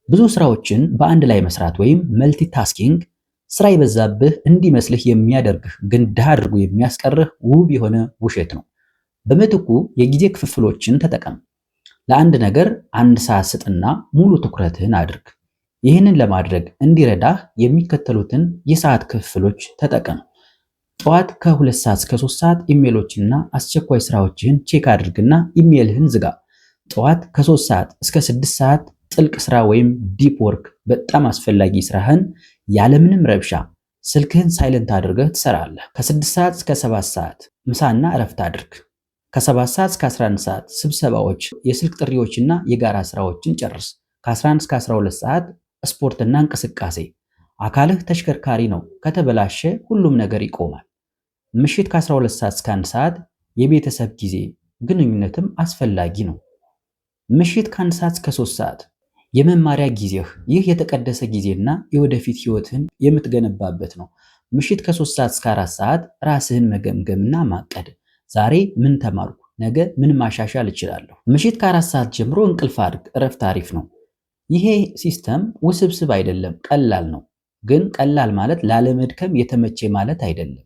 ብዙ ስራዎችን በአንድ ላይ መስራት ወይም መልቲታስኪንግ ስራ የበዛብህ እንዲመስልህ የሚያደርግህ ግን ድሃ አድርጎ የሚያስቀርህ ውብ የሆነ ውሸት ነው። በምትኩ የጊዜ ክፍፍሎችን ተጠቀም። ለአንድ ነገር 1 ሰዓት ስጥና ሙሉ ትኩረትህን አድርግ። ይህንን ለማድረግ እንዲረዳህ የሚከተሉትን የሰዓት ክፍፍሎች ተጠቀም። ጠዋት ከ2 ሰዓት እስከ 3 ሰዓት ኢሜሎችና አስቸኳይ ስራዎችህን ቼክ አድርግና ኢሜልህን ዝጋ። ጠዋት ከ3 ሰዓት እስከ 6 ሰዓት ጥልቅ ስራ ወይም ዲፕ ወርክ በጣም አስፈላጊ ስራህን ያለምንም ረብሻ ስልክህን ሳይለንት አድርገህ ትሰራለህ። ከ6 ሰዓት እስከ 7 ሰዓት ምሳና እረፍት አድርግ። ከ7 ሰዓት እስከ 11 ሰዓት ስብሰባዎች፣ የስልክ ጥሪዎችና የጋራ ስራዎችን ጨርስ። ከ11 እስከ 12 ሰዓት ስፖርትና እንቅስቃሴ። አካልህ ተሽከርካሪ ነው፣ ከተበላሸ ሁሉም ነገር ይቆማል። ምሽት ከ12 ሰዓት እስከ 1 ሰዓት የቤተሰብ ጊዜ፣ ግንኙነትም አስፈላጊ ነው። ምሽት ከ1 ሰዓት እስከ 3 ሰዓት የመማሪያ ጊዜህ፣ ይህ የተቀደሰ ጊዜና የወደፊት ህይወትህን የምትገነባበት ነው። ምሽት ከ3 ሰዓት እስከ 4 ሰዓት ራስህን መገምገምና ማቀድ። ዛሬ ምን ተማርኩ? ነገ ምን ማሻሻል እችላለሁ? ምሽት ከ4 ሰዓት ጀምሮ እንቅልፍ አድርግ። እረፍት አሪፍ ነው። ይሄ ሲስተም ውስብስብ አይደለም፣ ቀላል ነው። ግን ቀላል ማለት ላለመድከም የተመቼ ማለት አይደለም።